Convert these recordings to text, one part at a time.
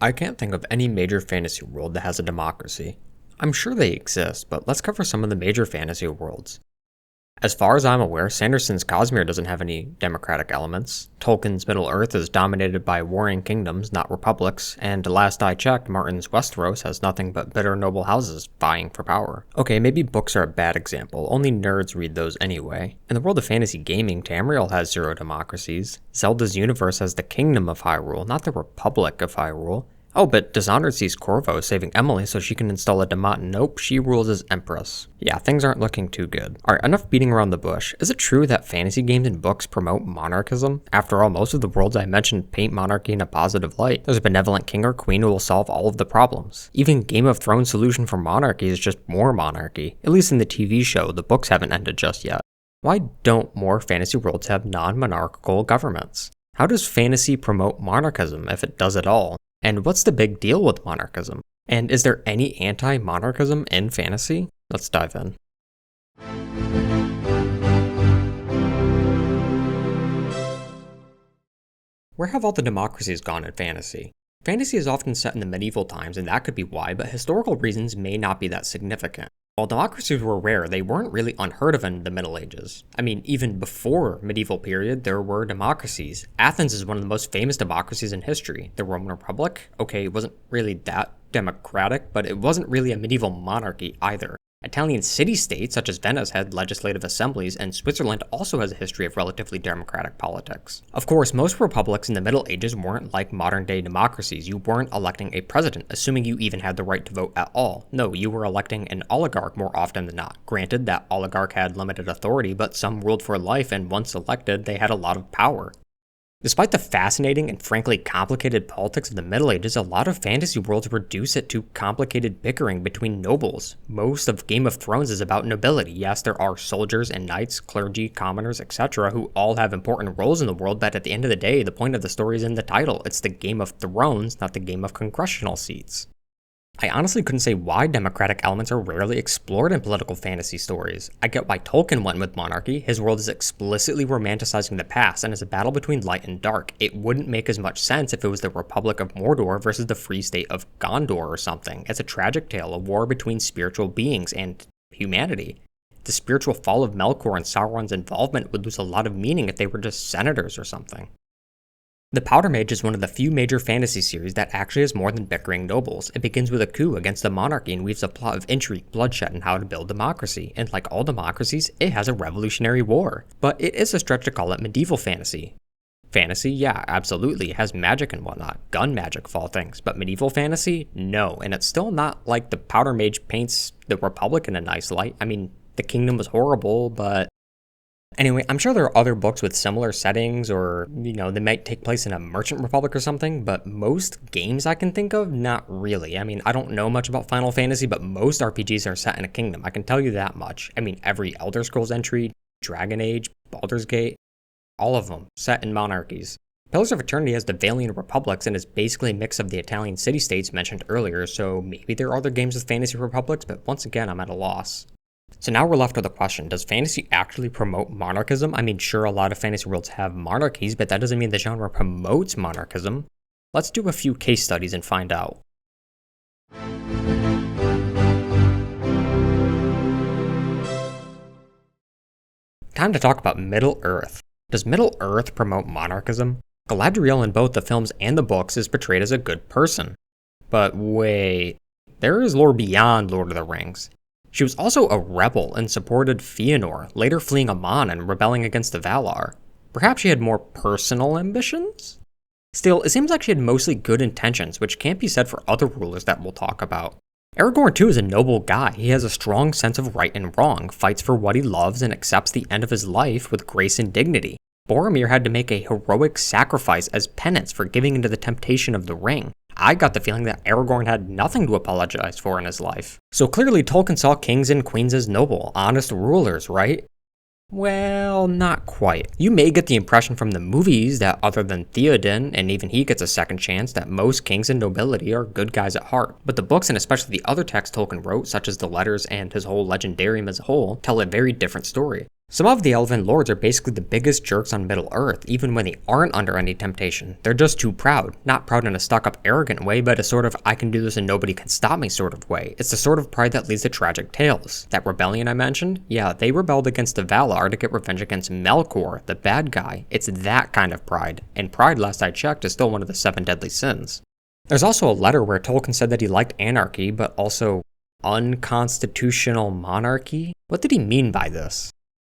I can't think of any major fantasy world that has a democracy. I'm sure they exist, but let's cover some of the major fantasy worlds. As far as I'm aware, Sanderson's Cosmere doesn't have any democratic elements. Tolkien's Middle-earth is dominated by warring kingdoms, not republics, and last I checked, Martin's Westeros has nothing but bitter noble houses vying for power. Okay, maybe books are a bad example, only nerds read those anyway. In the world of fantasy gaming, Tamriel has 0 democracies. Zelda's universe has the Kingdom of Hyrule, not the Republic of Hyrule. Oh, but Dishonored sees Corvo saving Emily so she can install a Demot. Nope, she rules as Empress. Yeah, things aren't looking too good. Alright, enough beating around the bush. Is it true that fantasy games and books promote monarchism? After all, most of the worlds I mentioned paint monarchy in a positive light. There's a benevolent king or queen who will solve all of the problems. Even Game of Thrones' solution for monarchy is just more monarchy. At least in the TV show, the books haven't ended just yet. Why don't more fantasy worlds have non-monarchical governments? How does fantasy promote monarchism if it does at all? And what's the big deal with monarchism? And is there any anti-monarchism in fantasy? Let's dive in. Where have all the democracies gone in fantasy? Fantasy is often set in the medieval times, and that could be why, but historical reasons may not be that significant. While democracies were rare, they weren't really unheard of in the Middle Ages. I mean, even before medieval period, there were democracies. Athens is one of the most famous democracies in history. The Roman Republic, okay, it wasn't really that democratic, but it wasn't really a medieval monarchy either. Italian city-states such as Venice had legislative assemblies, and Switzerland also has a history of relatively democratic politics. Of course, most republics in the Middle Ages weren't like modern-day democracies. You weren't electing a president, assuming you even had the right to vote at all. No, you were electing an oligarch more often than not. Granted, that oligarch had limited authority, but some ruled for life, and once elected, they had a lot of power. Despite the fascinating and frankly complicated politics of the Middle Ages, a lot of fantasy worlds reduce it to complicated bickering between nobles. Most of Game of Thrones is about nobility. Yes, there are soldiers and knights, clergy, commoners, etc. who all have important roles in the world, but at the end of the day, the point of the story is in the title. It's the Game of Thrones, not the Game of Congressional Seats. I honestly couldn't say why democratic elements are rarely explored in political fantasy stories. I get why Tolkien went with monarchy. His world is explicitly romanticizing the past and is a battle between light and dark. It wouldn't make as much sense if it was the Republic of Mordor versus the Free State of Gondor or something. It's a tragic tale, a war between spiritual beings and humanity. The spiritual fall of Melkor and Sauron's involvement would lose a lot of meaning if they were just senators or something. The Powder Mage is one of the few major fantasy series that actually has more than bickering nobles. It begins with a coup against the monarchy and weaves a plot of intrigue, bloodshed, and how to build democracy. And like all democracies, it has a revolutionary war. But it is a stretch to call it medieval fantasy. Fantasy, yeah, absolutely, it has magic and whatnot, gun magic of all things. But medieval fantasy, no. And it's still not like the Powder Mage paints the Republic in a nice light. I mean, the kingdom was horrible, but anyway, I'm sure there are other books with similar settings or, they might take place in a merchant republic or something, but most games I can think of, not really. I mean, I don't know much about Final Fantasy, but most RPGs are set in a kingdom. I can tell you that much. I mean, every Elder Scrolls entry, Dragon Age, Baldur's Gate, all of them set in monarchies. Pillars of Eternity has the Valiant Republics and is basically a mix of the Italian city-states mentioned earlier, so maybe there are other games with fantasy republics, but once again, I'm at a loss. So now we're left with a question, does fantasy actually promote monarchism? I mean, sure, a lot of fantasy worlds have monarchies, but that doesn't mean the genre promotes monarchism. Let's do a few case studies and find out. Time to talk about Middle-earth. Does Middle-earth promote monarchism? Galadriel in both the films and the books is portrayed as a good person. But wait, there is lore beyond Lord of the Rings. She was also a rebel and supported Fëanor, later fleeing Aman and rebelling against the Valar. Perhaps she had more personal ambitions? Still, it seems like she had mostly good intentions, which can't be said for other rulers that we'll talk about. Aragorn too is a noble guy. He has a strong sense of right and wrong, fights for what he loves, and accepts the end of his life with grace and dignity. Boromir had to make a heroic sacrifice as penance for giving into the temptation of the ring. I got the feeling that Aragorn had nothing to apologize for in his life. So clearly Tolkien saw kings and queens as noble, honest rulers, right? Well, not quite. You may get the impression from the movies that other than Theoden, and even he gets a second chance, that most kings and nobility are good guys at heart. But the books, and especially the other texts Tolkien wrote, such as the letters and his whole legendarium as a whole, tell a very different story. Some of the Elven Lords are basically the biggest jerks on Middle-earth, even when they aren't under any temptation. They're just too proud. Not proud in a stuck-up, arrogant way, but a sort of I can do this and nobody can stop me sort of way. It's the sort of pride that leads to tragic tales. That rebellion I mentioned? Yeah, they rebelled against the Valar to get revenge against Melkor, the bad guy. It's that kind of pride. And pride, last I checked, is still one of the 7 deadly sins. There's also a letter where Tolkien said that he liked anarchy, but also unconstitutional monarchy? What did he mean by this?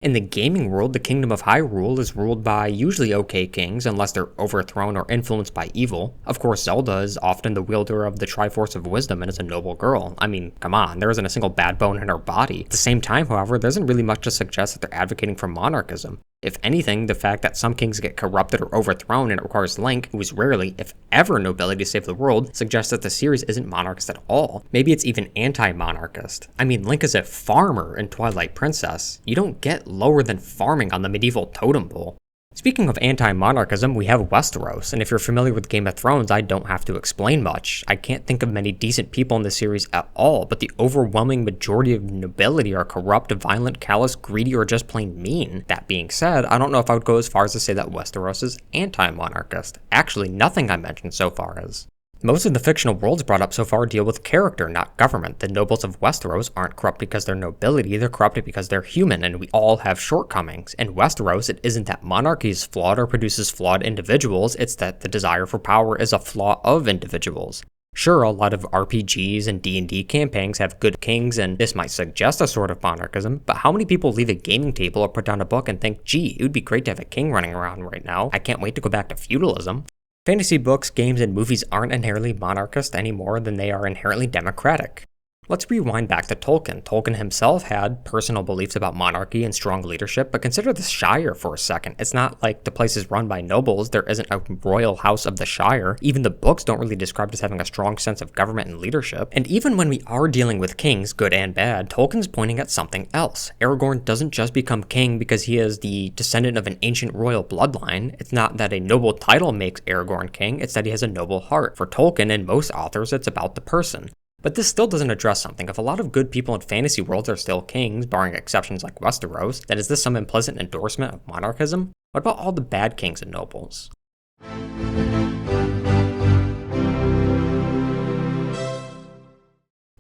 In the gaming world, the Kingdom of Hyrule is ruled by usually okay kings unless they're overthrown or influenced by evil. Of course, Zelda is often the wielder of the Triforce of Wisdom and is a noble girl. I mean, come on, there isn't a single bad bone in her body. At the same time, however, there isn't really much to suggest that they're advocating for monarchism. If anything, the fact that some kings get corrupted or overthrown and it requires Link, who is rarely, if ever, nobility to save the world, suggests that the series isn't monarchist at all. Maybe it's even anti-monarchist. I mean, Link is a farmer in Twilight Princess. You don't get lower than farming on the medieval totem pole. Speaking of anti-monarchism, we have Westeros, and if you're familiar with Game of Thrones, I don't have to explain much. I can't think of many decent people in the series at all, but the overwhelming majority of nobility are corrupt, violent, callous, greedy, or just plain mean. That being said, I don't know if I would go as far as to say that Westeros is anti-monarchist. Actually, nothing I mentioned so far is. Most of the fictional worlds brought up so far deal with character, not government. The nobles of Westeros aren't corrupt because they're nobility, they're corrupted because they're human, and we all have shortcomings. In Westeros, it isn't that monarchy is flawed or produces flawed individuals, it's that the desire for power is a flaw of individuals. Sure, a lot of RPGs and D&D campaigns have good kings, and this might suggest a sort of monarchism, but how many people leave a gaming table or put down a book and think, gee, it would be great to have a king running around right now, I can't wait to go back to feudalism? Fantasy books, games, and movies aren't inherently monarchist any more than they are inherently democratic. Let's rewind back to Tolkien. Tolkien himself had personal beliefs about monarchy and strong leadership, but consider the Shire for a second. It's not like the place is run by nobles, there isn't a royal house of the Shire. Even the books don't really describe it as having a strong sense of government and leadership. And even when we are dealing with kings, good and bad, Tolkien's pointing at something else. Aragorn doesn't just become king because he is the descendant of an ancient royal bloodline. It's not that a noble title makes Aragorn king, it's that he has a noble heart. For Tolkien and most authors, it's about the person. But this still doesn't address something. If a lot of good people in fantasy worlds are still kings, barring exceptions like Westeros, then is this some implicit endorsement of monarchism? What about all the bad kings and nobles?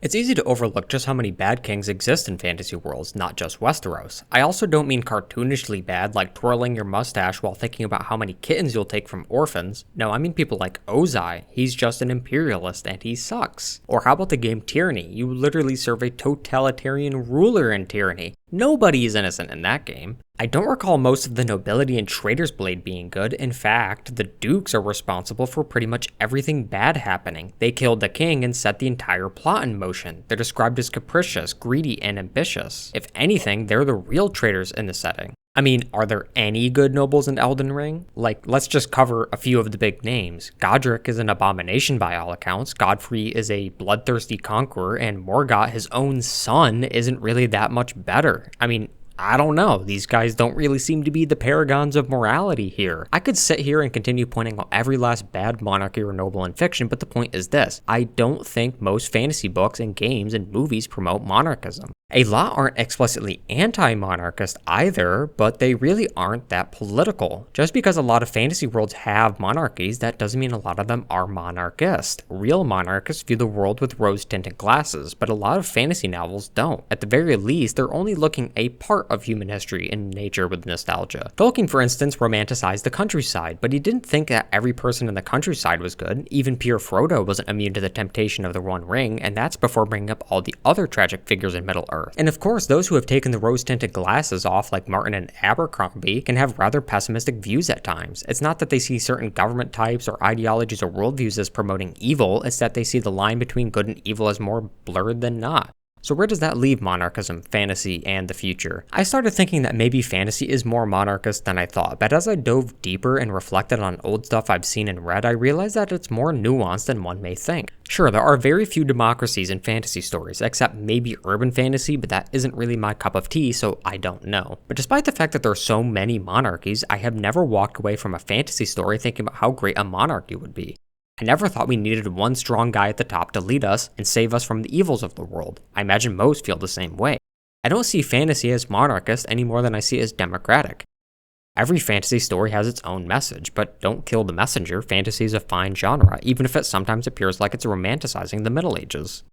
It's easy to overlook just how many bad kings exist in fantasy worlds, not just Westeros. I also don't mean cartoonishly bad, like twirling your mustache while thinking about how many kittens you'll take from orphans. No, I mean people like Ozai. He's just an imperialist and he sucks. Or how about the game Tyranny? You literally serve a totalitarian ruler in Tyranny. Nobody is innocent in that game. I don't recall most of the nobility in Traitor's Blade being good. In fact, the dukes are responsible for pretty much everything bad happening. They killed the king and set the entire plot in motion. They're described as capricious, greedy, and ambitious. If anything, they're the real traitors in the setting. I mean, are there any good nobles in Elden Ring? Like, let's just cover a few of the big names. Godric is an abomination by all accounts, Godfrey is a bloodthirsty conqueror, and Morgoth, his own son, isn't really that much better. I mean, I don't know, these guys don't really seem to be the paragons of morality here. I could sit here and continue pointing out every last bad monarchy or noble in fiction, but the point is this. I don't think most fantasy books and games and movies promote monarchism. A lot aren't explicitly anti-monarchist either, but they really aren't that political. Just because a lot of fantasy worlds have monarchies, that doesn't mean a lot of them are monarchist. Real monarchists view the world with rose-tinted glasses, but a lot of fantasy novels don't. At the very least, they're only looking a part of human history and nature with nostalgia. Tolkien, for instance, romanticized the countryside, but he didn't think that every person in the countryside was good. Even Pure Frodo wasn't immune to the temptation of the One Ring, and that's before bringing up all the other tragic figures in Middle-earth. And of course, those who have taken the rose-tinted glasses off, like Martin and Abercrombie, can have rather pessimistic views at times. It's not that they see certain government types or ideologies or worldviews as promoting evil, it's that they see the line between good and evil as more blurred than not. So where does that leave monarchism, fantasy, and the future? I started thinking that maybe fantasy is more monarchist than I thought, but as I dove deeper and reflected on old stuff I've seen and read, I realized that it's more nuanced than one may think. Sure, there are very few democracies in fantasy stories, except maybe urban fantasy, but that isn't really my cup of tea, so I don't know. But despite the fact that there are so many monarchies, I have never walked away from a fantasy story thinking about how great a monarchy would be. I never thought we needed one strong guy at the top to lead us and save us from the evils of the world. I imagine most feel the same way. I don't see fantasy as monarchist any more than I see it as democratic. Every fantasy story has its own message, but don't kill the messenger. Fantasy is a fine genre, even if it sometimes appears like it's romanticizing the Middle Ages.